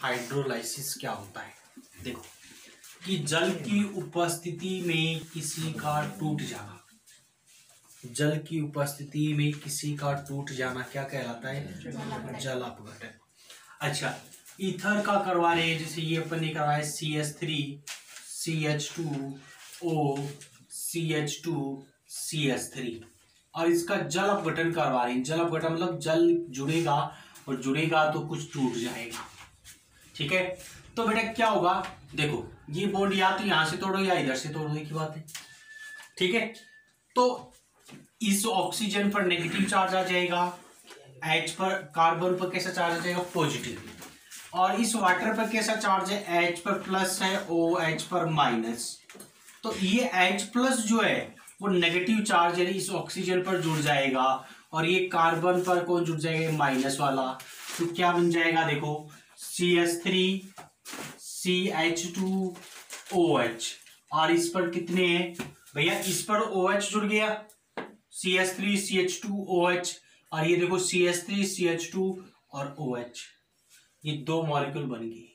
Hydrolysis क्या होता है? देखो कि जल की उपस्थिति में किसी का टूट जाना, जल की उपस्थिति में किसी का टूट जाना क्या कहलाता है? जल अपघटन। अच्छा, ईथर का करवा रहे हैं, जैसे ये अपन ने करवाया CH3 CH2O CH2 CH3 और इसका जल अपघटन करवा रहे हैं। जल अपघटन मतलब जल जुड़ेगा और जुड़ेगा तो कुछ टूट जाएगा। ठीक है, तो बेटा क्या होगा? देखो ये बॉन्ड या तो यहां से तोड़ो या इधर से तोड़ो, की बात है। ठीक है, तो इस ऑक्सीजन पर नेगेटिव चार्ज आ जाएगा, H पर कार्बन पर कैसा चार्ज आ जाएगा? पॉजिटिव। और इस वाटर पर कैसा चार्ज है? H पर प्लस है, OH पर माइनस। तो ये H प्लस जो है वो नेगेटिव चार्ज है, इस ऑक्सीजन पर जुड़ जाएगा और ये कार्बन पर कौन जुड़ जाएगा? माइनस वाला। तो क्या बन जाएगा? देखो CH3 CH2OH और इस पर कितने हैं भैया? इस पर OH जुड़ गया, CH3 CH2OH और ये देखो CH3 CH2 और OH, ये दो मॉलिक्यूल बन गए।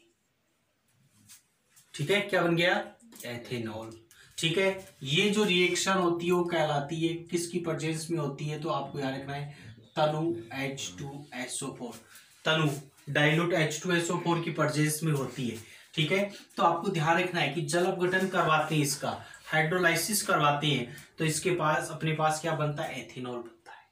ठीक है, क्या बन गया? एथेनॉल। ठीक है, ये जो रिएक्शन होती है वो कहलाती है, किसकी प्रेजेंस में होती है? तो आपको याद रखना है तनु H2SO4, तनु डाइल्यूट H2SO4 की प्रेजेंस में होती है। ठीक है, तो आपको ध्यान रखना है कि जल अपघटन करवाते हैं, इसका हाइड्रोलाइसिस करवाते हैं, तो इसके पास अपने पास क्या बनता है? एथेनॉल बनता है।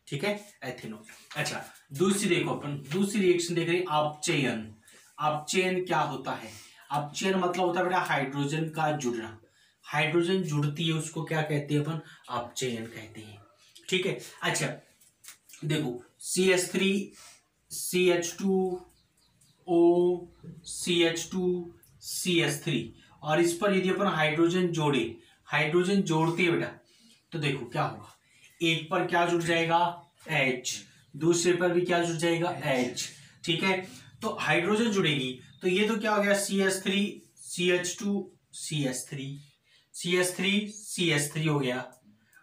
ठीक है, एथेनॉल। अच्छा, दूसरी देखो, अपन दूसरी रिएक्शन देख रहे हैं, अपचयन। अपचयन क्या होता है? अपचयन मतलब होता है बेटा हाइड्रोजन का जुड़ना। हाइड्रोजन जुड़ती है उसको क्या कहते हैं? अपन अपचयन कहते हैं। ठीक है, अच्छा देखो CH3 CH2O CH2 CH3 और इस पर यदि अपन हाइड्रोजन जोड़े, हाइड्रोजन जोड़ते हैं बेटा, तो देखो क्या होगा? एक पर क्या जुड़ जाएगा? H, दूसरे पर भी क्या जुड़ जाएगा? H। ठीक है, तो हाइड्रोजन जुड़ेगी तो ये तो क्या हो गया? CH3 CH2 CH3 CH3 CH3 हो गया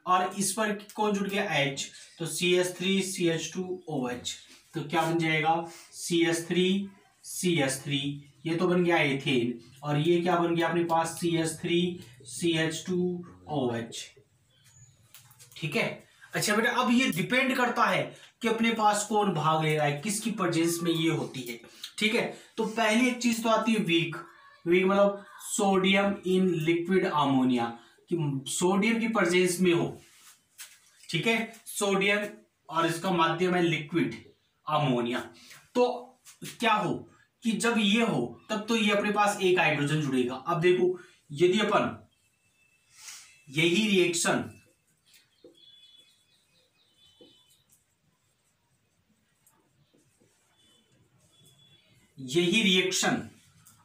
और इस पर कौन जुड़ गया? H, तो CH3 CH2OH, तो क्या बन जाएगा? CH3 CH3, ये तो बन गया एथेन और ये क्या बन गया अपने पास? CH3 CH2OH। ठीक है, अच्छा बेटा अब ये डिपेंड करता है कि अपने पास कौन भाग ले रहा है, किसकी प्रेजेंस में ये होती है। ठीक है, तो पहली एक चीज तो आती है वीक। वीक मतलब सोडियम इन लिक्विड अमोनिया, कि सोडियम की प्रेजेंस में हो। ठीक है, सोडियम और इसका माध्यम है लिक्विड अमोनिया। तो क्या हो कि जब ये हो तब तो ये अपने पास एक हाइड्रोजन जुड़ेगा। अब देखो यदि अपन यही रिएक्शन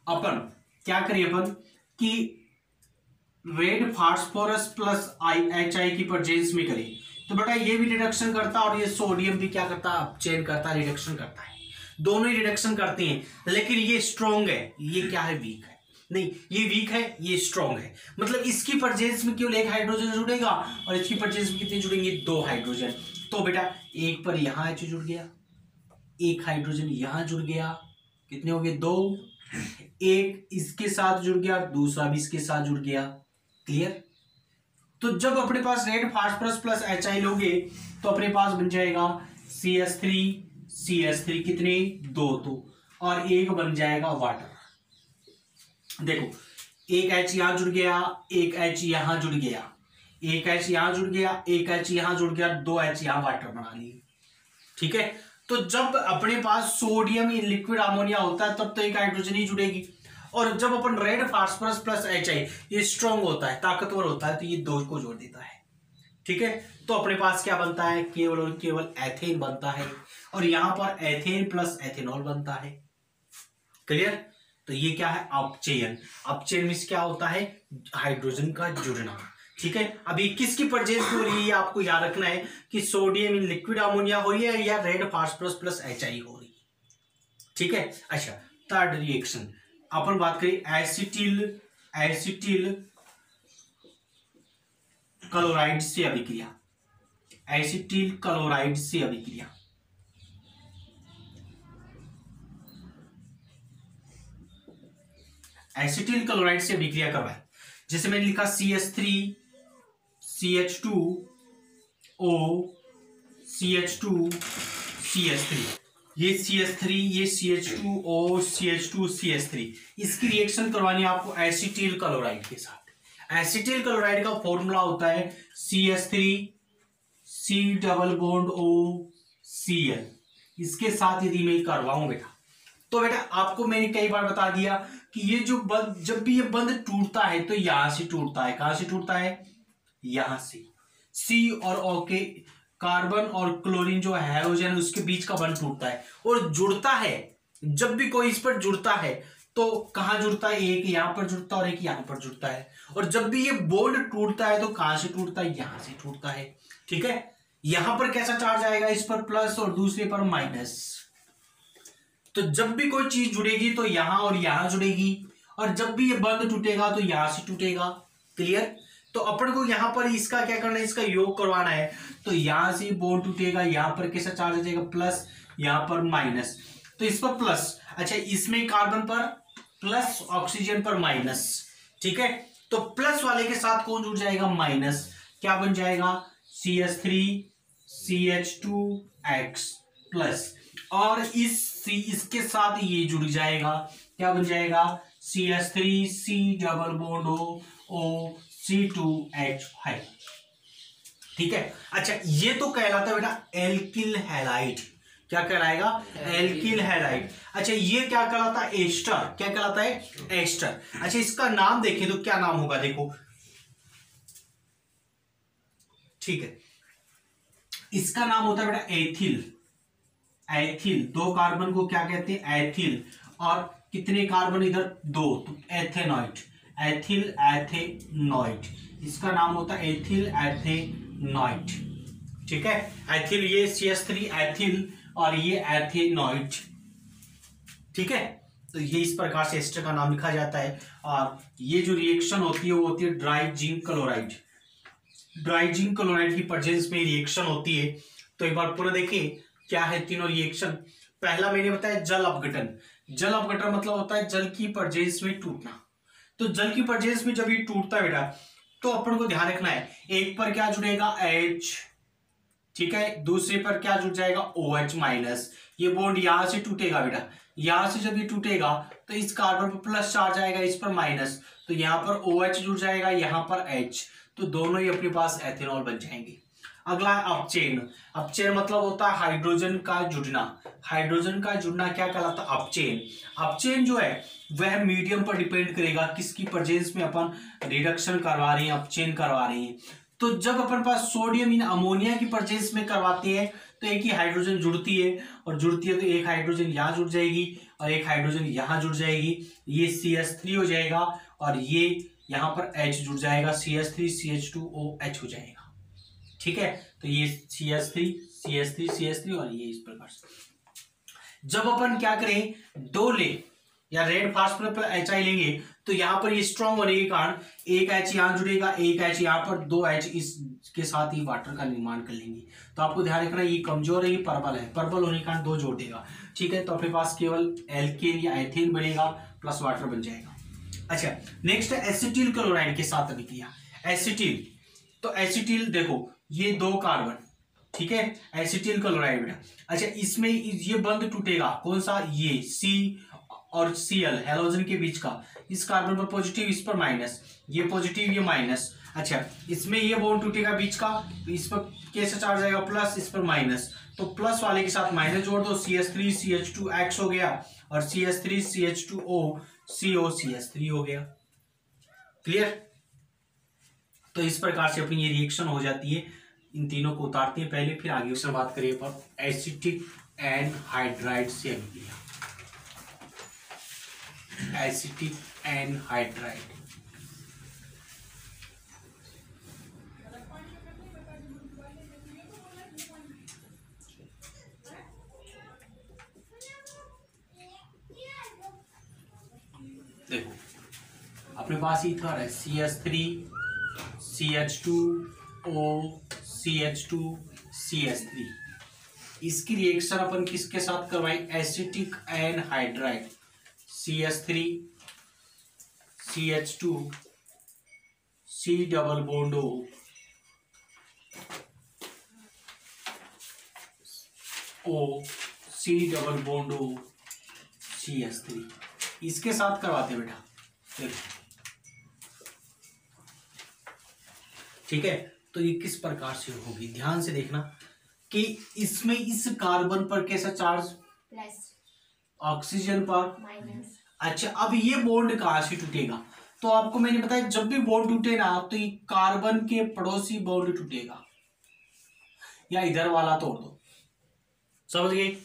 अपन क्या करें अपन कि रेड फास्फोरस प्लस HI की प्रेजेंस में करें, तो बेटा ये भी रिडक्शन करता है और ये सोडियम भी क्या करता है? अपचयन करता है, रिडक्शन करता है। दोनों ही रिडक्शन करते हैं, लेकिन ये स्ट्रॉन्ग है, ये क्या है? वीक है। नहीं, ये वीक है, ये स्ट्रॉन्ग है। मतलब इसकी प्रेजेंस में केवल एक हाइड्रोजन जुड़ेगा और इसकी प्रेजेंस में कितने जुड़ेंगे? दो हाइड्रोजन। तो बेटा एक पर यहां H जुड़ गया, एक हाइड्रोजन यहां जुड़ गया, कितने हो गए? दो। एक इसके साथ जुड़ गया, दूसरा भी इसके साथ जुड़ गया। क्लियर? तो जब अपने पास रेड फास्फोरस प्लस HI लोगे तो अपने पास बन जाएगा CH3 CH3, कितने? दो, तो और एक बन जाएगा वाटर। देखो एक H यहां जुड़ गया, एक H यहां जुड़ गया, एक H यहां जुड़ गया, एक H यहां जुड़ गया, दो H यहां वाटर बना लिए। ठीक है, तो जब अपने पास सोडियम इन लिक्विड अमोनिया होता है तब तो एक हाइड्रोजन ही जुड़ेगी, और जब अपन रेड फास्फोरस प्लस HI ये स्ट्रॉन्ग होता है, ताकतवर होता है, तो ये दो को जोड़ देता है। ठीक है, तो अपने पास क्या बनता है? केवल और केवल एथेन बनता है और यहां पर एथेन प्लस एथेनॉल बनता है। क्लियर? तो ये क्या है? अपचयन। अपचयन में क्या होता है? हाइड्रोजन का जुड़ना। ठीक है, अभी किसकी प्रेजेंस हो रही है आपको याद रखना है कि सोडियम इन लिक्विड अमोनिया हो रही है या रेड फास्फोरस प्लस HI हो रही है। ठीक है, अच्छा थर्ड रिएक्शन अपन बात करें एसिटिल क्लोराइड से अभिक्रिया। एसिटिल क्लोराइड से अभिक्रिया, एसिटिल क्लोराइड से अभिक्रिया करवाए, जैसे मैंने लिखा CH3 CH2O CH2 CH3, ये CH3 ये CH2O CH2 CH3, इसकी रिएक्शन करवानी है आपको एसिटिल क्लोराइड के साथ। एसिटिल क्लोराइड का फॉर्मूला होता है CH3 C double bond O Cl, इसके साथ यदि मैं करवाऊं बेटा, तो बेटा आपको मैंने कई बार बता दिया कि ये जो बंध, जब भी ये बंध टूटता है तो यहां से टूटता है, कहां से टूटता है, यहां से। C और O के कार्बन और क्लोरीन जो हाइड्रोजन उसके बीच का बंध टूटता है और जुड़ता है। जब भी कोई इस पर जुड़ता है तो कहां जुड़ता है, एक यहां पर जुड़ता है और एक यहां पर जुड़ता है। और जब भी ये बॉन्ड टूटता है तो कहां से टूटता है, यहां से टूटता है। ठीक है, यहां पर कैसा चार्ज आएगा, इस पर प्लस और दूसरे पर माइनस। तो जब भी कोई चीज जुड़ेगी तो यहां और यहां जुड़ेगी, और जब भी ये बंध टूटेगा तो यहां से टूटेगा। क्लियर। तो अपन को यहां पर इसका क्या करना है, इसका योग करवाना है। तो यहां से बॉन्ड टूटेगा, यहां पर कैसा चार्ज आ जाएगा, प्लस, यहां पर माइनस। तो इस पर प्लस, अच्छा इसमें कार्बन पर प्लस, ऑक्सीजन पर माइनस। ठीक है, तो प्लस वाले के साथ कौन जुड़ जाएगा, माइनस। क्या बन जाएगा, CH3 CH2X प्लस, और इसके साथ ये जुड़ जाएगा, क्या बन जाएगा, CH3 C double bond O C2H5। ठीक है, अच्छा ये तो कहलाता है बेटा एल्किल हैलाइड। क्या कहलाएगा, एल्किल हैलाइड। अच्छा ये क्या कहलाता है, एस्टर। क्या कहलाता है, एस्टर। अच्छा इसका नाम देखें तो क्या नाम होगा, देखो। ठीक है, इसका नाम होता है बेटा एथिल। एथिल, दो कार्बन को क्या कहते हैं, एथिल। और कितने कार्बन इधर, दो, तो एथेनॉइड। एथिल एथेनॉइड, इसका नाम होता है एथिल एथेनॉइड। ठीक है, एथिल ये CH3 एथिल और ये एथेनॉइड। ठीक है, तो ये इस प्रकार से एस्टर का नाम लिखा जाता है। और ये जो रिएक्शन होती है वो होती है dry zinc chloride. Dry zinc chloride की प्रेजेंस में रिएक्शन होती है। तो एक बार पुनः देखिए क्या है तीनों रिएक्शन। पहला मैंने बताया जल अपघटन। जल अपघटन मतलब होता है जल की प्रेजेंस में टूटना। तो जल की प्रेजेंस में जब ये टूटता है बेटा, तो अपन को ध्यान रखना है, एक पर क्या जुड़ेगा, H। ठीक है, दूसरे पर क्या जुड़ जाएगा, OH माइनस। ये बॉन्ड यहां से टूटेगा बेटा, यहां से जब ये टूटेगा तो इस कार्बन पर प्लस चार्ज आएगा, इस पर माइनस। तो यहां पर OH जुड़ जाएगा, यहां पर H, तो दोनों ही अपने पास एथेनॉल बन जाएंगे। अगला है अपचेन। अपचेन मतलब होता है हाइड्रोजन का जुड़ना। हाइड्रोजन का जुड़ना क्या कहलाता है, अपचेन। अपचेन जो है वह मीडियम पर डिपेंड करेगा, किसकी प्रेजेंस में अपन रिडक्शन करवा रहे हैं, अपचेन करवा रहे हैं। तो जब अपन पास सोडियम इन अमोनिया की प्रेजेंस में करवाते हैं तो एक ही हाइड्रोजन जुड़ती है, और जुड़ती है तो एक हाइड्रोजन यहाँ जुड़ जाएगी और एक हाइड्रोजन यहाँ जुड़ जाएगी, ये CH3 हो जाएगा, और ये यहाँ पर H जुड़ जाएगा, CH3 CH2OH हो जाएगा। ठीक है, तो ये CH3 CH3 CH3 और ये इस प्रकार से। जब अपन क्या करें, दो ले या रेड फास्फोरस पर HI लेंगे तो यहां पर ये स्ट्रॉन्ग होने के कारण एक H यहां जुड़ेगा, एक H यहां पर, दो H इसके साथ ही वाटर का निर्माण कर लेंगे। तो आपको ध्यान रखना ये कमजोर है, ये प्रबल है। प्रबल होने के कारण दो जोड़ देगा। ठीक है, तो अपने पास केवल एल्केन या एथेन बनेगा, प्लस वाटर बन जाएगा। अच्छा नेक्स्ट है एसिटिल क्लोराइड के साथ अभिक्रिया। एसिटिल, तो एसिटिल देखो ये दो कार्बन, ठीक है, एसिटिल क्लोराइड बेटा। अच्छा इसमें ये बंध टूटेगा, कौन सा, ये C और Cl हैलोजन के बीच का। इस कार्बन पर पॉजिटिव, इस पर माइनस, ये पॉजिटिव ये माइनस। अच्छा इसमें ये बॉन्ड टूटेगा बीच का, तो इस पर कैसे चार्ज आएगा, प्लस, इस पर माइनस। तो प्लस वाले के साथ माइनस जोड़ दो, CH3 CH2X हो गया, और CH3 CH2O CO CH3 हो गया। क्लियर। तो इस प्रकार से अपनी ये रिएक्शन हो जाती है। इन तीनों को उतारते हैं पहले, फिर आगे उससे बात करिए पर एसिटिक एनहाइड्राइड से अभिक्रिया। एसिटिक एनहाइड्राइड, देखो अपने पास ईथर है, CH3 CH2O CH2 CH3। इसकी रिएक्शन अपन किसके साथ करवाएं, acetic anhydride, CH3 CH2 C double bond O C double bond CH3, इसके साथ करवाते हैं बेटा, देखो ठीक है। तो ये किस प्रकार से होगी, ध्यान से देखना कि इसमें इस कार्बन पर कैसा चार्ज प्लस, ऑक्सीजन पर माइनस। अच्छा, अब ये बॉन्ड कहां से टूटेगा, तो आपको मैंने बताया जब भी बॉन्ड टूटे ना तो ये कार्बन के पड़ोसी बॉन्ड टूटेगा, या इधर वाला तोड़ दो, समझ गए।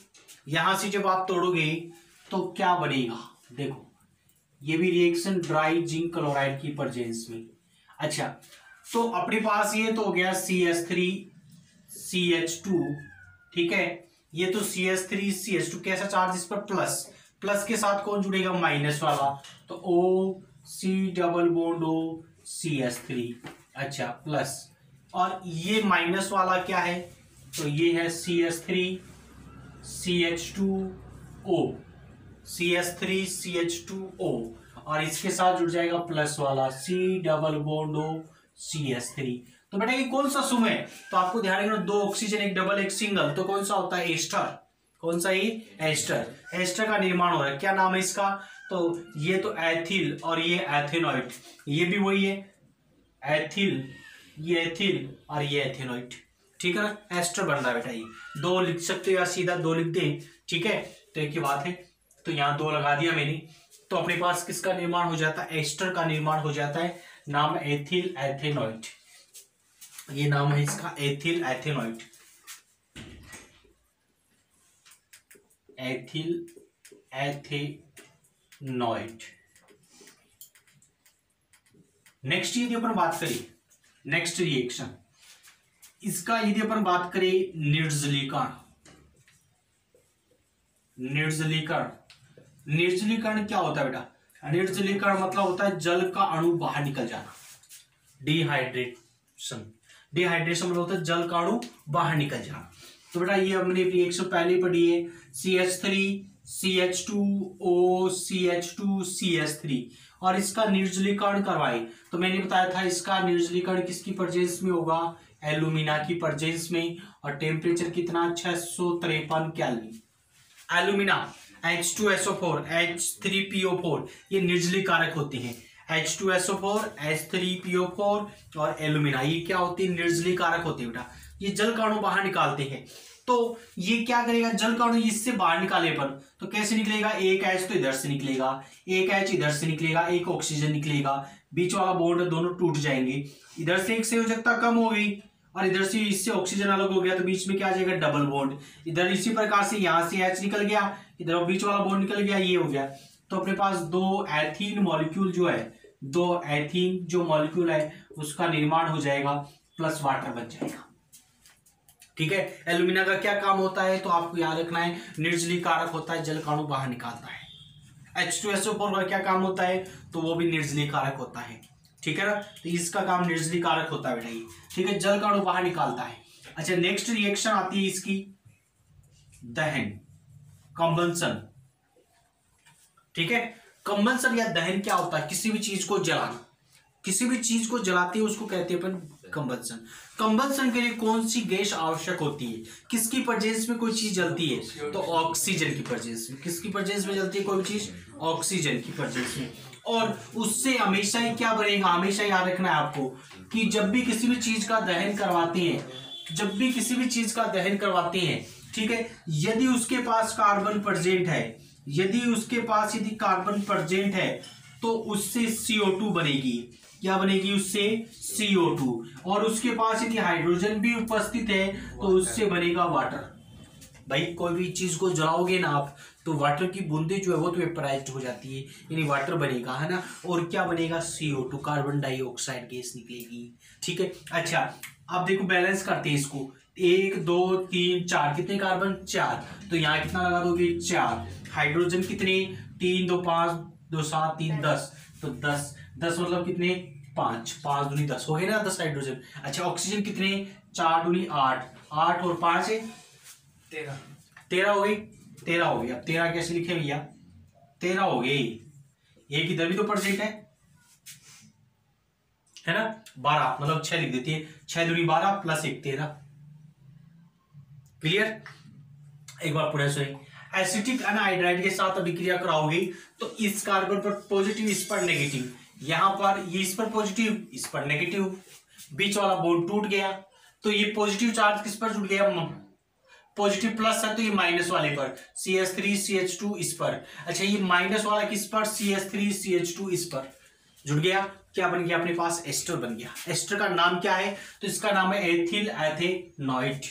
यहां से जब आप तोड़ोगे तो क्या बनेगा, देखो ये भी रिएक्शन ड्राई जिंक क्लोराइड की प्रेजेंस में। अच्छा, तो अपने पास ये तो हो गया CH3 CH2, ठीक है। ये तो CH3 CH2 कैसा चार्ज इस पर प्लस, प्लस के साथ कौन जुड़ेगा, माइनस वाला, तो O C double bond O CH3, अच्छा प्लस, और ये माइनस वाला क्या है, तो ये है CH3 CH2O, CH3 CH2O, और इसके साथ जुड़ जाएगा प्लस वाला C double bond O CH3। तो बेटा ये कौन सा सुम है, तो आपको ध्यान रखना, दो ऑक्सीजन एक डबल एक सिंगल, तो कौन सा होता है, एस्टर, कौन सा ये एस्टर, एस्टर का निर्माण हो रहा है, क्या नाम है इसका, तो ये तो एथिल और ये एथेनॉइड, ये भी वही है एथिल, ये एथिल और ये एथेनॉइड, ठीक है ना, एस्टर बन रहा है बेटा। ये दो लिख सकते हो या सीधा दो लिख दे, ठीक है, तो एक ही बात है, तो यहाँ दो लगा दिया मैंने, तो अपने पास किसका निर्माण हो जाता है, एस्टर का निर्माण हो जाता है, नाम एथिल एथेनॉइड, ये नाम है इसका एथिल एथेनॉइड, एथिल एथेनॉइड। नेक्स्ट यदि अपन बात करें, नेक्स्ट रिएक्शन इसका यदि अपन बात करें, निर्जलीकरण, निर्जलीकरण, निर्जलीकरण क्या होता है बेटा, निर्जलीकरण मतलब होता है जल का अणु बाहर निकल जाना, डिहाइड्रेशन, डिहाइड्रेशन मतलब होता है जल का अणु बाहर निकल जाना। तो बेटा ये हमने रिएक्शन पहले पढ़ी है, CH3 CH2O CH2 CH3, और इसका निर्जलीकरण करवाए, तो मैंने बताया था इसका निर्जलीकरण किसकी प्रेजेंस में होगा, एल्यूमिना की प्रेजेंस में, और टेम्परेचर कितना, 653 केल्विन। एल्यूमिना H2SO4 H3PO4 ये निर्जलीकारक होते हैं, H2SO4 H3PO4 और एल्यूमिना ये क्या होती है, निर्जलीकारक होते हैं बेटा, ये जल का अणु बाहर निकालते हैं। तो ये क्या करेगा, जल का अणु इससे बाहर निकाले पर तो कैसे निकलेगा, एक H तो इधर से निकलेगा, एक H इधर से निकलेगा, एक ऑक्सीजन निकलेगा, बीच वाला बॉन्ड दोनों टूट जाएंगे, इधर से एक संयोजकता कम हो गई और इधर से इससे ऑक्सीजन अलग हो गया, तो बीच में क्या आ जाएगा, डबल बॉन्ड, इधर इसी प्रकार से यहाँ से H निकल गया, इधर बीच वाला बॉन्ड निकल गया, ये हो गया। तो अपने पास दो एथीन मॉलिक्यूल जो है, दो एथीन जो मॉलिक्यूल है उसका निर्माण हो जाएगा, प्लस वाटर बन जाएगा, ठीक है। एल्यूमिना का क्या काम होता है, तो आपको याद रखना है, निर्जलीकारक होता है, जल का अणु बाहर निकालता है। H2SO4 का क्या काम होता है, तो वो भी निर्जलीकारक होता है, ठीक है ना, तो इसका काम निर्जलीकारक होता है बेटा ये, ठीक है, जल का अणु बाहर निकालता है। अच्छा, नेक्स्ट रिएक्शन आती है इसकी दहन, कंबंशन, ठीक है। कंबंशन या दहन क्या होता है, किसी भी चीज को जलाना, किसी भी चीज को जलाते हैं उसको कहते हैं अपन कंबंशन। कंबंशन के लिए कौन सी गैस आवश्यक होती है, किसकी प्रेजेंस में कोई चीज जलती है, तो ऑक्सीजन की प्रेजेंस में, किसकी प्रेजेंस में जलती है कोई चीज, ऑक्सीजन की प्रेजेंस में। और उससे हमेशा ही क्या बनेगा, हमेशा याद रखना है आपको कि जब भी किसी भी चीज का दहन करवाते हैं, जब भी किसी भी चीज का दहन करवाते हैं, ठीक है, यदि उसके पास कार्बन प्रेजेंट है, यदि उसके पास यदि कार्बन प्रेजेंट है तो उससे CO2 बनेगी, क्या बनेगी, उससे CO2, और उसके पास यदि हाइड्रोजन भी उपस्थित है तो उससे बनेगा वाटर। भाई कोई भी चीज को जलाओगे ना आप तो वाटर की बूंदे जो है वो तो वेपराइज्ड हो जाती है, यानी वाटर बनेगा, है ना, और क्या बनेगा, CO2 कार्बन डाइऑक्साइड गैस निकलेगी, ठीक है। अच्छा, अब देखो बैलेंस करते हैं इसको, 1 2 3 4, कितने कार्बन, 4, तो यहाँ कितना लगा दोगे, 4, हाइड्रोजन कितने, 3 2 5 2 7 3 10, तो 10 10 मतलब कितने, 5 5 दूनी 10 हो गए ना, 10 हाइड्रोजन। अच्छा, ऑक्सीजन कितने, 4 दूनी 8 8 और 5 है 13 13 हो गई, 13 हो गई। अब 13 कैसे लिखे भैया, 13 हो गई, एक इधर भी तो प्रेजेंट है, है ना, 12 मतलब 6 लिख देती है, 6 दूनी 12 प्लस 1 13। क्लियर। एक बार पूरा सुनिए, एसिटिक अनहाइड्राइड के साथ अभिक्रिया कराओगे तो इस कार्बन पर पॉजिटिव, इस पर नेगेटिव, यहां पर ये इस पर पॉजिटिव, इस पर नेगेटिव, बीच वाला बॉन्ड टूट गया, तो ये पॉजिटिव चार्ज किस पर जुड़ गया, पॉजिटिव प्लस है तो ये माइनस वाले पर CH3CH2 इस पर, अच्छा ये माइनस वाला किस पर, CH3CH2 इस पर जुड़ गया, क्या बन गया अपने पास, एस्टर बन गया। एस्टर का नाम क्या है, तो इसका नाम है एथिल एथेनॉइड।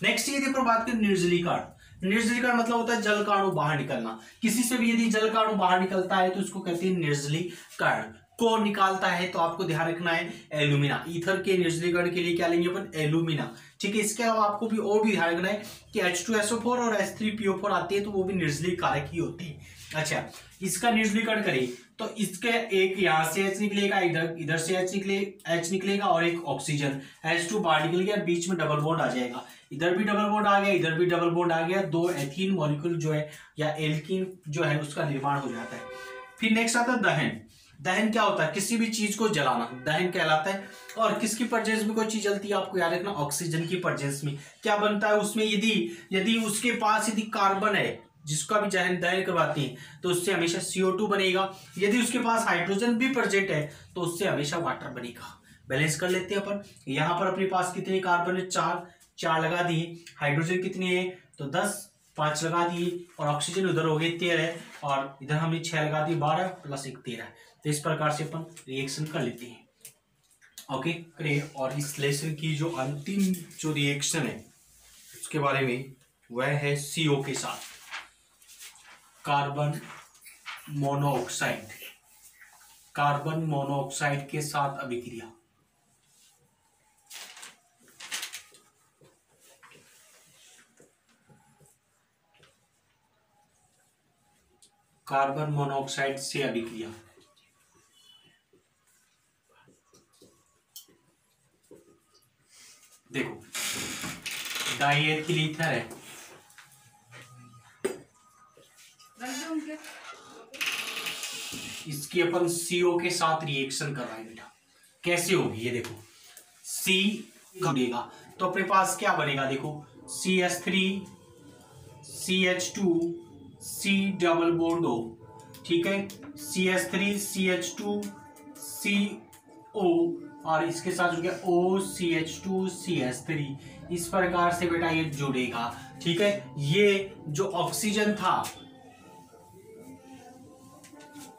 नेक्स्ट ये देखो बात करें निर्जलीकरण। निर्जलीकरण मतलब होता है जल का अणु बाहर निकलना, किसी से भी यदि जल का अणु बाहर निकलता है तो उसको कहते हैं निर्जलीकरण। कौन निकालता है, तो आपको ध्यान रखना है एल्यूमिना। ईथर के निर्जलीकरण के लिए क्या लेंगे अपन, एल्यूमिना। ठीक है, इसके अलावा आपको भी और भी ध्यान रखना है कि H2SO4 और H3PO4 आती है तो वो भी निर्जलीय कारक ही होती है। अच्छा, इसका निर्जलीकरण करें तो इसके एक यहाँ से H निकलेगा, इधर से H निकलेगा और एक ऑक्सीजन H2 बाहर निकल गया, बीच में डबल बॉन्ड आ जाएगा, इधर भी डबल बॉन्ड आ गया, इधर भी डबल बॉन्ड आ गया, 2 एथीन मॉलिक्यूल जो है या एल्कीन जो है उसका निर्माण हो जाता है। फिर नेक्स्ट आता है दहन। दहन क्या होता है, किसी भी चीज को जलाना दहन कहलाता है। और किसकी प्रेजेंस में कोई चीज जलती है, आपको याद रखना ऑक्सीजन की प्रेजेंस में क्या बनता है उसमें, यदि उसके पास यदि कार्बन है जिसका भी दहन करवाती है तो उससे हमेशा CO2 बनेगा, यदि उसके पास हाइड्रोजन भी प्रेजेंट है तो उससे हमेशा वाटर बनेगा। बैलेंस कर लेते हैं अपन, यहाँ पर अपने पास कितने कार्बन है, 4 लगा दिए, हाइड्रोजन कितनी है तो 10, 5 लगा दिए, और ऑक्सीजन उधर हो गए 13, और इधर हमने 6 लगा दिए, 12 प्लस 1 13। तो इस प्रकार से अपन रिएक्शन कर लेते हैं। ओके करिए, और इस लेसन की जो अंतिम जो रिएक्शन है उसके बारे में वह है CO के साथ कार्बन मोनोऑक्साइड, कार्बन मोनोऑक्साइड के साथ अभिक्रिया। कार्बन मोनोऑक्साइड से अभिक्रिया, देखो डाइएथिल ईथर है, इसकी अपन CO के साथ रिएक्शन कर रहे हैं बेटा। कैसे होगी ये देखो, C जुड़ेगा तो अपने पास क्या बनेगा, देखो CH3 CH2 C double bond O, ठीक है, CH3 CH2 CO और इसके साथ जुड़ गया OCH2 CH3, इस प्रकार से बेटा ये जुड़ेगा। ठीक है, ये जो ऑक्सीजन था,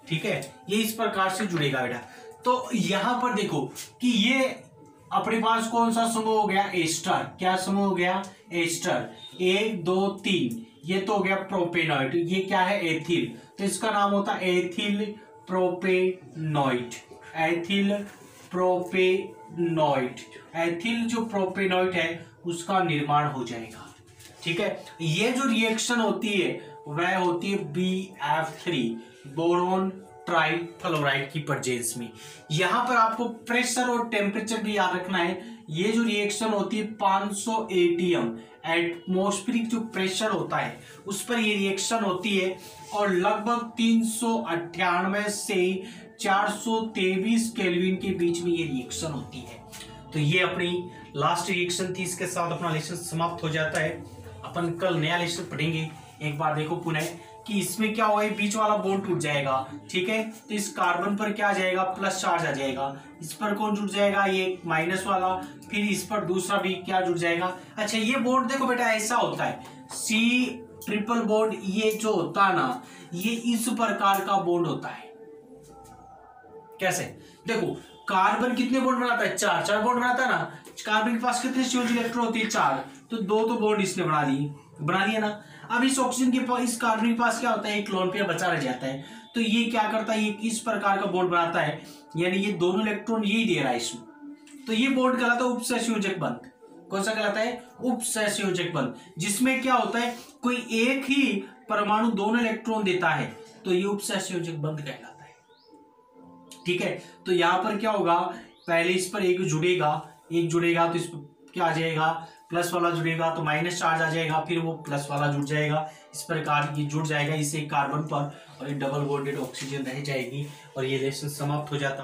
ठीक है, ये इस प्रकार से जुड़ेगा बेटा। तो यहां पर देखो कि ये अपने पास कौन सा समूह हो गया, एस्टर। क्या समूह हो गया, एस्टर। 1 2 3, ये तो हो गया प्रोपेनॉइड, ये क्या है, एथिल, तो इसका नाम होता है ethyl propanoid. Ethyl propanoid, ethyl जो प्रोपेनॉइड है उसका निर्माण हो जाएगा। ठीक है, ये जो रिएक्शन होती है वह होती है BF3 बोरोन ट्राइफ्लोराइड की प्रेजेंस में। यहां पर आपको प्रेशर और टेम्परेचर भी याद रखना है। ये जो रिएक्शन होती है 500 ATM एटमॉस्फेरिक जो प्रेशर होता है उस पर ये रिएक्शन होती है, और लगभग 398 से 423 केल्विन के बीच में ये रिएक्शन होती है। तो ये अपनी लास्ट रिएक्शन थी, इसके साथ अपना लेक्चर समाप्त हो जाता है। अपन कल नया लेक्चर पढ़ेंगे। एक बार देखो पुनः कि इसमें क्या होगा, बीच वाला बॉन्ड टूट जाएगा। ठीक है, तो इस कार्बन पर क्या आ जाएगा, प्लस चार्ज आ जाएगा, इस पर कौन जुड़ जाएगा, ये माइनस वाला, फिर इस पर दूसरा भी क्या जुड़ जाएगा। अच्छा, ये बॉन्ड देखो बेटा ऐसा होता है, C ट्रिपल बॉन्ड, ये जो होता है ना, ये इस प्रकार का बॉन्ड होता है। कैसे, देखो कार्बन कितने बॉन्ड बनाता है, 4 बॉन्ड बनाता है ना। कार्बन के पास कितने चार्ज इलेक्ट्रॉन होती है, 4, तो 2 तो बॉन्ड इसने बना लिया ना। अब इस ऑक्सीजन के पास, इस कार्बन के पास क्या होता है, एक लोन पेयर बचा रह जाता है, तो ये क्या करता है, ये इस प्रकार का बॉन्ड बनाता है, यानी ये दोनों इलेक्ट्रॉन यही दे रहा है इसमें, तो ये बॉन्ड कहलाता है उपसहसंयोजक बंध। कौन सा कहलाता है, उपसहसंयोजक बंध, जिसमें क्या होता है, कोई एक ही परमाणु दोनों इलेक्ट्रॉन देता है, तो ये उपसहसंयोजक बंध कहलाता है। ठीक है, तो यहां पर क्या होगा, पहले इस पर एक जुड़ेगा तो इस पर क्या आ जाएगा, प्लस वाला जुड़ेगा तो माइनस चार्ज आ जाएगा, फिर वो प्लस वाला जुड़ जाएगा, इस प्रकार ये जुड़ जाएगा इसे कार्बन पर, और ये डबल बॉन्डेड ऑक्सीजन रह जाएगी, और ये रिएक्शन समाप्त हो जाता है।